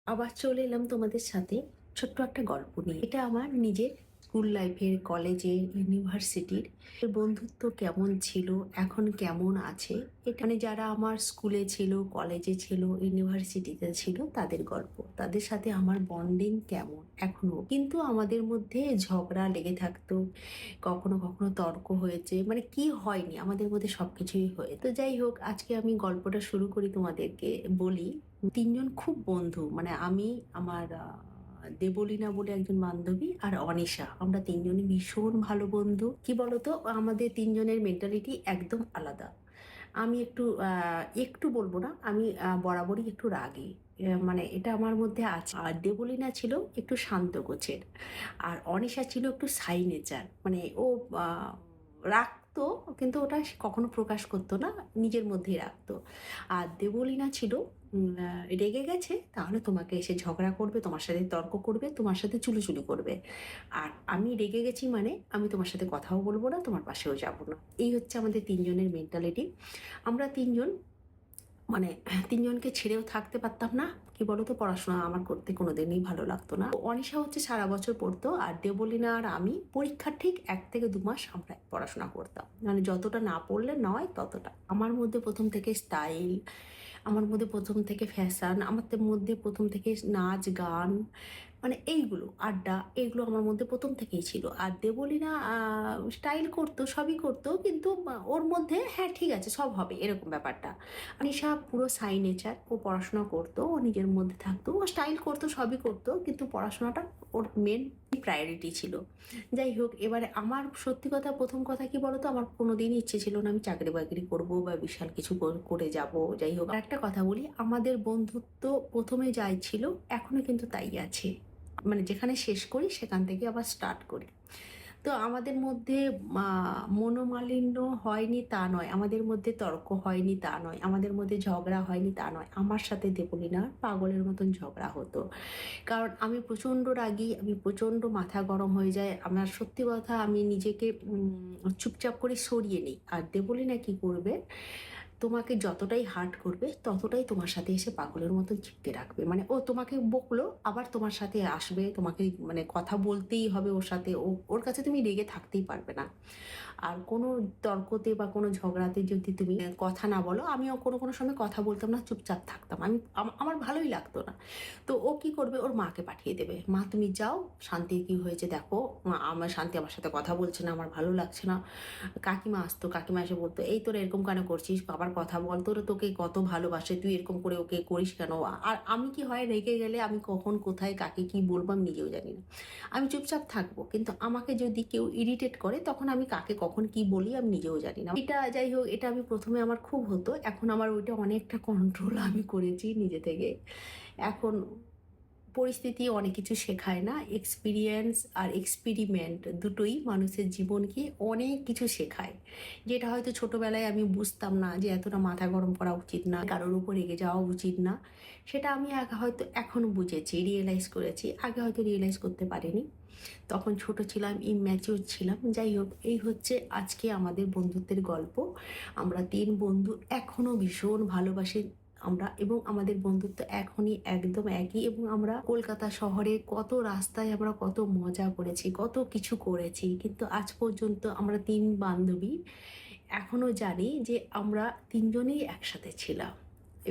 আবার চলে এলাম তোমাদের সাথে ছোট্ট একটা গল্প নিয়ে। এটা আমার নিজের স্কুল লাইফের, কলেজের, ইউনিভার্সিটির বন্ধুত্ব কেমন ছিল, এখন কেমন আছে। এটা মানে যারা আমার স্কুলে ছিল, কলেজে ছিল, ইউনিভার্সিটিতে ছিল তাদের গল্প। তাদের সাথে আমার বন্ডিং কেমন এখনো, কিন্তু আমাদের মধ্যে ঝগড়া লেগে থাকতো, কখনো কখনো তর্ক হয়েছে, মানে কি হয়নি আমাদের মধ্যে সবকিছুই হয়ে। তো যাই হোক, আজকে আমি গল্পটা শুরু করি, তোমাদেরকে বলি। তিনজন খুব বন্ধু, মানে আমি, আমার দেবলীনা বলে একজন বান্ধবী, আর অনিশা, আমরা তিনজনই ভীষণ ভালো বন্ধু। কি বলতো, আমাদের তিনজনের মেন্টালিটি একদম আলাদা। আমি একটু একটু বলবো না, আমি বরাবরই একটু রাগী। মানে এটা আমার মধ্যে আছে। আর দেবলীনা ছিল একটু শান্ত গোছের, আর অনিশা ছিল একটু সাই নেচার। মানে ও আহ, রাখতো, কিন্তু ওটা সে কখনো প্রকাশ করতো না, নিজের মধ্যেই রাখতো। আর দেবলীনা ছিল রেগে গেছে তাহলে তোমাকে এসে ঝগড়া করবে, তোমার সাথে তর্ক করবে, তোমার সাথে চুলোচুলি করবে। আর আমি রেগে গেছি মানে আমি তোমার সাথে কথাও বলবো না, তোমার পাশেও যাবো না। এই হচ্ছে আমাদের তিনজনের মেন্টালিটি। আমরা তিনজন, মানে তিনজনকে ছেড়েও থাকতে পারতাম না। কি বলতো, পড়াশোনা আমার করতে কোনোদিনই ভালো লাগতো না। অনিশা হচ্ছে সারা বছর পড়তো, আর দেবলীনা আর আমি পরীক্ষার ঠিক 1 থেকে 2 মাস আমরা পড়াশোনা করতাম, মানে যতটা না পড়লে নয় ততটা। আমার মধ্যে প্রথম থেকে স্টাইল, আমার মধ্যে প্রথম থেকে ফ্যাশন, আমাদের মধ্যে প্রথম থেকে নাচ গান, মানে এইগুলো আড্ডা, এগুলো আমার মধ্যে প্রথম থেকেই ছিল। আর দেবলীনা স্টাইল করতো, সবই করতো, কিন্তু ওর মধ্যে হ্যাঁ ঠিক আছে সব হবে এরকম ব্যাপারটা। আনিশা পুরো সাই নেচার, ও পড়াশোনা করতো, ও নিজের মধ্যে থাকতো, ও স্টাইল করতো, সবই করতো, কিন্তু পড়াশোনাটা ওর মেন প্রায়োরিটি ছিল। যাই হোক, এবারে আমার সত্যি কথা, প্রথম কথা কি বলতো, আমার কোনোদিনই ইচ্ছে ছিল না আমি চাকরি বাকরি করবো বা বিশাল কিছু করে যাব। যাই হোক, আর একটা কথা বলি, আমাদের বন্ধুত্ব প্রথমে যাই ছিল এখনো কিন্তু তাই আছে। মানে যেখানে শেষ করি সেখান থেকে আবার স্টার্ট করি। তো আমাদের মধ্যে মনোমালিন্য হয়নি তা নয়, আমাদের মধ্যে তর্ক হয়নি তা নয়, আমাদের মধ্যে ঝগড়া হয়নি তা নয়। আমার সাথে দেবলীনার পাগলের মতন ঝগড়া হতো, কারণ আমি প্রচণ্ড রাগী, আমি প্রচণ্ড মাথা গরম হয়ে যায় আমার। সত্যি কথা, আমি নিজেকে চুপচাপ করে সরিয়ে নিই। আর দেবলীনা কি করবে, তোমাকে যতটাই হার্ট করবে ততটাই তোমার সাথে এসে পাগলের মতন চিপকে রাখবে। মানে ও তোমাকে বকলো, আবার তোমার সাথে আসবে, তোমাকে মানে কথা বলতেই হবে ওর সাথে, ওর কাছে তুমি রেগে থাকতেই পারবে না। আর কোনো তর্কতে বা কোনো ঝগড়াতে যদি তুমি কথা না বলো, আমিও কোনো কোনো সময় কথা বলতাম না, চুপচাপ থাকতাম। আমি আমার ভালোই লাগতো না। তো ও কি করবে, ওর মাকে পাঠিয়ে দেবে, মা তুমি যাও, শান্তি কি হয়েছে দেখো, আমার শান্তি আমার সাথে কথা বলছে না, আমার ভালো লাগছে না। কাকিমা আসতো, কাকিমা এসে বলতো, এই তোরা এরকম কেন করছিস, বাবার কথা বল, তোরা তোকে কত ভালোবাসে, তুই এরকম করে ওকে করিস কেন। আর আমি কি হয়, রেগে গেলে আমি কখন কোথায় কাকে কি বলবো আমি নিজেও জানি না। আমি চুপচাপ থাকবো, কিন্তু আমাকে যদি কেউ ইরিটেট করে তখন আমি কাকে কখন কি বলি আমি নিজেও জানি না। এটা যাই হোক, এটা আমি প্রথমে আমার খুব হতো, এখন আমার ওইটা অনেকটা কন্ট্রোল আমি করেছি নিজে থেকে। এখন পরিস্থিতি অনেক কিছু শেখায় না, এক্সপিরিয়েন্স আর এক্সপেরিমেন্ট দুটোই মানুষের জীবনকে অনেক কিছু শেখায়। যেটা হয়তো ছোটবেলায় আমি বুঝতাম না, যে এতটা মাথা গরম করা উচিত না, কারোর উপর রেগে যাওয়া উচিত না, সেটা আমি আগে হয়তো এখনো বুঝেছি, রিয়েলাইজ করেছি, আগে হয়তো রিয়েলাইজ করতে পারিনি, তখন ছোট ছিলাম, ইম্যাচিওর ছিলাম। যাই হোক, এই হচ্ছে আজকে আমাদের বন্ধুত্বের গল্প। আমরা 3 বন্ধু এখনো ভীষণ ভালোবাসি আমরা, এবং আমাদের বন্ধুত্ব এখনই একদম একই। এবং আমরা কলকাতা শহরে কত রাস্তায় আমরা কত মজা করেছি, কত কিছু করেছি, কিন্তু আজ পর্যন্ত আমরা 3 বান্ধবী এখনো জানি যে আমরা তিনজনেই একসাথে ছিলাম,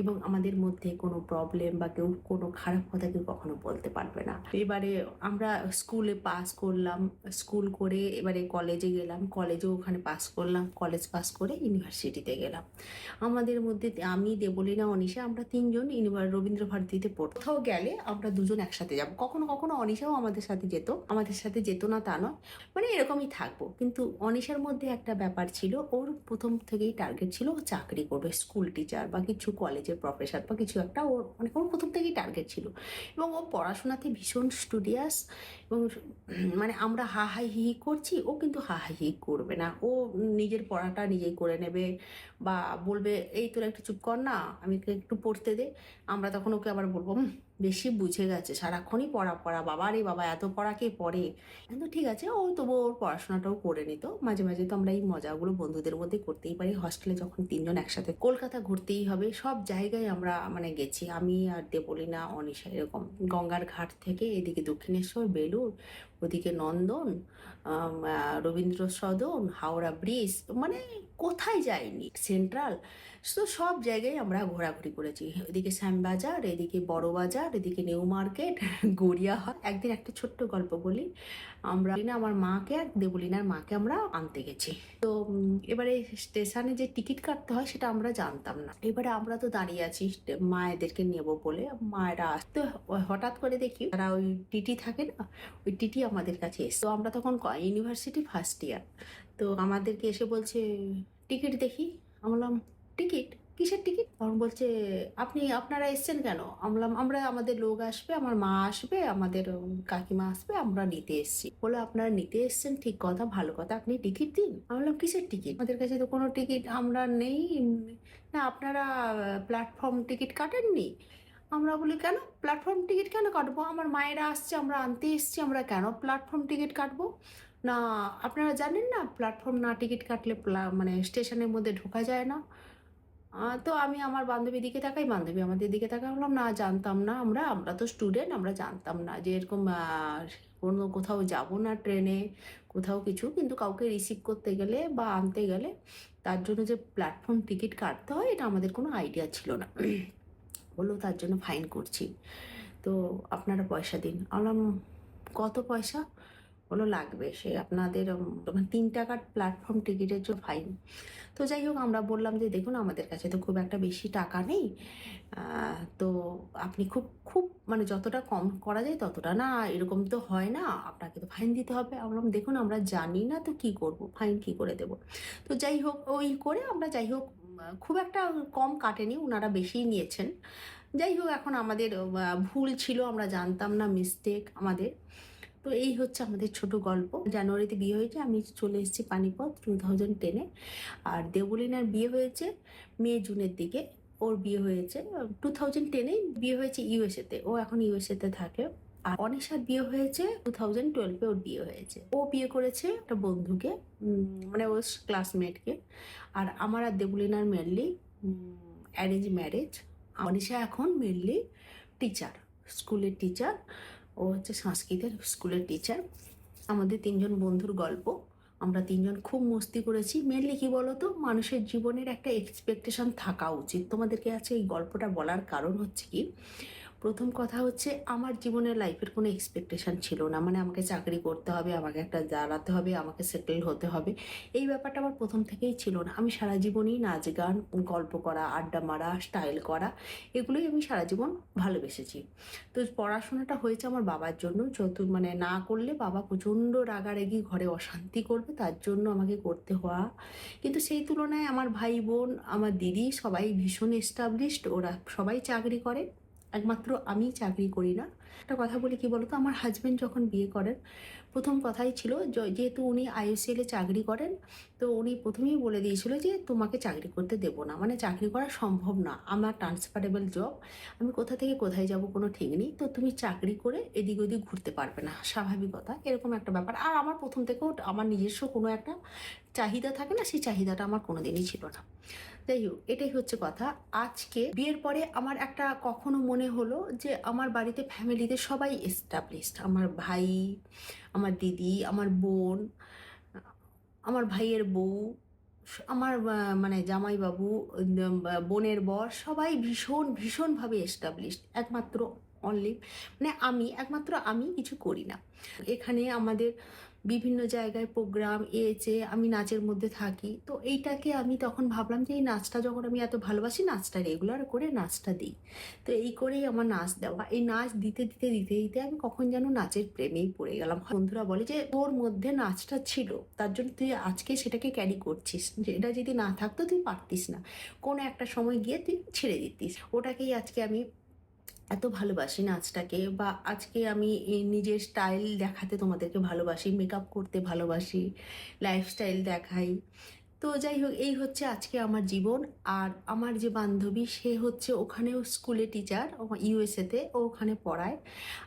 এবং আমাদের মধ্যে কোনো প্রবলেম বা কেউ কোনো খারাপ কথা কেউ কখনো বলতে পারবে না। এবারে আমরা স্কুলে পাস করলাম, স্কুল করে এবারে কলেজে গেলাম, কলেজেও ওখানে পাস করলাম, কলেজ পাস করে ইউনিভার্সিটিতে গেলাম। আমাদের মধ্যে আমি, দেবলীনা, অনিশা, আমরা তিনজন রবীন্দ্র ভারতীতে পড়তাম। কোথাও গেলে আমরা দুজন একসাথে যাব, কখনো কখনো অনিশাও আমাদের সাথে যেত, আমাদের সাথে যেত না তা নয়, মানে এরকমই থাকবো। কিন্তু অনিশার মধ্যে একটা ব্যাপার ছিল, ওর প্রথম থেকেই টার্গেট ছিল ও চাকরি করবে, স্কুল টিচার বা কিছু কলেজের প্রফেসর বা কিছু একটা, ওর মানে ওর প্রথম থেকেই টার্গেট ছিল। এবং ও পড়াশোনাতে ভীষণ স্টুডিয়াস। এবং মানে আমরা হা হাই হি হি করছি, ও কিন্তু হা হাই হি করবে না, ও নিজের পড়াটা নিজেই করে নেবে, বা বলবে এই তোরা একটু চুপ কর না, আমি একটু পড়তে দে। আমরা তখন ওকে আবার বলবো, বেশি বুঝে গেছে, সারাক্ষণই পড়া পড়া, বাবা রে বাবা এত পড়া কে পড়ে। কিন্তু ঠিক আছে, ও তবু ওর পড়াশোনাটাও করে নিত। মাঝে মাঝে তো আমরা এই মজাগুলো বন্ধুদের মধ্যে করতেই পারি। হস্টেলে যখন তিনজন একসাথে, কলকাতা ঘুরতেই হবে, সব জায়গায় আমরা মানে গেছি, আমি আর দেবলীনা, অনিশা, এরকম গঙ্গার ঘাট থেকে এদিকে দক্ষিণেশ্বর, বেলুড়, ওদিকে নন্দন, রবীন্দ্র সদন, হাওড়া ব্রিজ, মানে কোথায় যায়নি, সেন্ট্রাল। তো সব জায়গায় আমরা ঘোরাঘুরি করেছি। এদিকে শ্যামবাজার, এদিকে বড় বাজার, এদিকে নিউ মার্কেট, গড়িয়াহাট। একদিন একটা ছোট্ট গল্প বলি। আমরা আমার মাকে আর দেবলিনার মাকে আমরা আনতে গেছি। তো এবারে স্টেশনে যে টিকিট কাটতে হয় সেটা আমরা জানতাম না। এবারে আমরা তো দাঁড়িয়ে আছি মায়েদেরকে নেবো বলে, মায়েরা আসতে, হঠাৎ করে দেখি তারা ওই টিটি থাকে না, ওই টিটি আমাদের কাছে এসে। তো আমরা তখন ইউনিভার্সিটি ফার্স্ট ইয়ার। তো আমাদেরকে এসে বলছে টিকিট দেখি। আমি বললাম টিকিট, কিসের টিকিট? তখন বলছে আপনারা এসছেন কেন? বললাম আমরা, আমাদের লোক আসবে, আমার মা আসবে, আমাদের কাকিমা আসবে, আমরা নিতে এসছি। বলে আপনারা নিতে এসছেন, ঠিক কথা, ভালো কথা, আপনি টিকিট দিন। আমি বললাম কিসের টিকিট? আমাদের কাছে তো কোনো টিকিট আমরা নেই। না আপনারা প্ল্যাটফর্ম টিকিট কাটেননি? আমরা বলি কেন প্ল্যাটফর্ম টিকিট কেন কাটবো? আমার মায়েরা আসছে, আমরা আনতে এসছি, আমরা কেন প্ল্যাটফর্ম টিকিট কাটবো? না আপনারা জানেন না প্ল্যাটফর্ম না টিকিট কাটলে মানে স্টেশনের মধ্যে ঢোকা যায় না। তো আমি আমার বান্ধবীর দিকে তাকাই, বান্ধবী আমাদের দিকে তাকাই, বললাম না জানতাম না, আমরা আমরা তো স্টুডেন্ট, আমরা জানতাম না যে এরকম কোনো কোথাও যাব না ট্রেনে, কোথাও কিছু, কিন্তু কাউকে রিসিভ করতে গেলে বা আনতে গেলে তার জন্য যে প্ল্যাটফর্ম টিকিট কাটতে হয় এটা আমাদের কোনো আইডিয়া ছিল না। বললো তার জন্য ফাইন করছি, তো আপনারা পয়সা দিন। বললাম কত পয়সা? বলো লাগবে সে আপনাদের 3 টাকার প্ল্যাটফর্ম টিকিটের জন্য ফাইন। তো যাই হোক আমরা বললাম যে দেখুন আমাদের কাছে তো খুব একটা বেশি টাকা নেই, তো আপনি খুব খুব মানে যতটা কম করা যায় ততটা, না এরকম তো হয় না, আপনাকে তো ফাইন দিতে হবে। আমরা বললাম দেখুন আমরা জানি না তো কি করব, ফাইন কি করে দেব। তো যাই হোক ওই করে আমরা, যাই হোক খুব একটা কম কাটেনি, ওনারা বেশিই নিয়েছেন। যাই হোক এখন আমাদের ভুল ছিল, আমরা জানতাম না, মিস্টেক আমাদের। তো এই হচ্ছে আমাদের ছোট গল্প। জানুয়ারিতে বিয়ে হয়েছে, আমি চলে এসেছি পানিপথ 2010-এ। আর দেবলিনার বিয়ে হয়েছে মে জুনের দিকে, ওর বিয়ে হয়েছে 2010-এই, বিয়ে হয়েছে ইউএসএতে, ও এখন ইউএসএতে থাকে। আর অনিশার বিয়ে হয়েছে 2012-এ, ওর বিয়ে হয়েছে। ও বিয়ে করেছে একটা বন্ধুকে, মানে ওর ক্লাসমেটকে। আর আমার আর দেবলিনার মেনলি অ্যারেঞ্জ ম্যারেজ। অনিশা এখন মেনলি টিচার, স্কুলের টিচার, ও হচ্ছে সংস্কৃতের স্কুলের টিচার। আমাদের তিনজন বন্ধুর গল্প। আমরা তিনজন খুব মস্তি করেছি। মেনলি কি বলতো, মানুষের জীবনের একটা এক্সপেকটেশন থাকা উচিত। তোমাদেরকে আছে এই গল্পটা বলার কারণ হচ্ছে কি, প্রথম কথা হচ্ছে আমার জীবনের লাইফের কোনো এক্সপেকটেশন ছিল না, মানে আমাকে চাকরি করতে হবে, আমাকে একটা দাঁড়াতে হবে, আমাকে সেটেল হতে হবে, এই ব্যাপারটা আমার প্রথম থেকেই ছিল না। আমি সারা জীবনই নাচ গান, গল্প করা, আড্ডা মারা, স্টাইল করা, এগুলোই আমি সারা জীবন ভালোবেসেছি। তো পড়াশোনাটা হয়েছে আমার বাবার জন্য, যত মানে না করলে বাবা প্রচণ্ড রাগারাগি, ঘরে অশান্তি করবে, তার জন্য আমাকে করতে হওয়া। কিন্তু সেই তুলনায় আমার ভাই বোন, আমার দিদি সবাই ভীষণ এস্টাবলিশড, ওরা সবাই চাকরি করে, একমাত্র আমি চাকরি করি না। একটা কথা বলি কি বলতো, আমার হাজব্যান্ড যখন বিয়ে করেন প্রথম কথাই ছিল, যেহেতু উনি আইএসএলে চাকরি করেন, তো উনি প্রথমেই বলে দিয়েছিল যে তোমাকে চাকরি করতে দেবো না, মানে চাকরি করা সম্ভব না, আমার ট্রান্সফারেবল জব, আমি কোথা থেকে কোথায় যাব কোনো ঠিক নেই, তো তুমি চাকরি করে এদিক ওদিক ঘুরতে পারবে না, স্বাভাবিকতা, এরকম একটা ব্যাপার। আর আমার প্রথম থেকেও আমার নিজস্ব কোনো একটা চাহিদা থাকে না, সেই চাহিদাটা আমার কোনোদিনই ছিল না। যাই হোক এটাই হচ্ছে কথা। আজকে বিয়ের পরে আমার একটা কখনো মনে হলো যে আমার বাড়িতে ফ্যামিলিতে সবাই এস্টাবলিশড, আমার ভাই, আমার দিদি, আমার বোন, আমার ভাইয়ের বউ, আমার মানে জামাইবাবু, বোনের বর, সবাই ভীষণ ভীষণভাবে এস্টাবলিশড, একমাত্র অনলি মানে আমি, একমাত্র আমি কিছু করি না। এখানে আমাদের বিভিন্ন জায়গায় প্রোগ্রাম এসে আমি নাচের মধ্যে থাকি, তো এইটাকে আমি তখন ভাবলাম যে এই নাচটা যখন আমি এত ভালোবাসি, নাচটা রেগুলার করে নাচটা দিই। তো এই করেই আমার নাচ দেওয়া, এই নাচ দিতে দিতে দিতে দিতে আমি কখন যেন নাচের প্রেমেই পড়ে গেলাম। বন্ধুরা বলে যে তোর মধ্যে নাচটা ছিল, তার জন্য তুই আজকে সেটাকে ক্যারি করছিস, যে এটা যদি না থাকতো তুই পারতিস না, কোনো একটা সময় গিয়ে তুই ছেড়ে দিতিস। ওটাকেই আজকে আমি এত ভালোবাসি নাচটাকে, বা আজকে আমি এই নিজের স্টাইল দেখাতে তোমাদেরকে ভালোবাসি, মেকআপ করতে ভালোবাসি, লাইফস্টাইল দেখাই। তো যাই হোক, এই হচ্ছে আজকে আমার জীবন। আর আমার যে বান্ধবী সে হচ্ছে ওখানেও স্কুলে টিচার, ইউএসএতে ও ওখানে পড়ায়।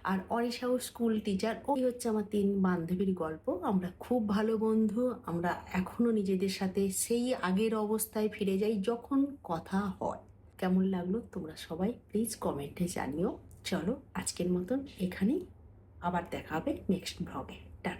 আর অরিশাও স্কুল টিচার। ওই হচ্ছে আমার ৩ বান্ধবীর গল্প। আমরা খুব ভালো বন্ধু। আমরা এখনো নিজেদের সাথে সেই আগের অবস্থায় ফিরে যাই যখন কথা হয়। কেমন লাগলো তোমরা সবাই প্লিজ কমেন্টে জানিও। চলো আজকের মতন এখানেই, আবার দেখা হবে নেক্সট ব্লগে। টাটা।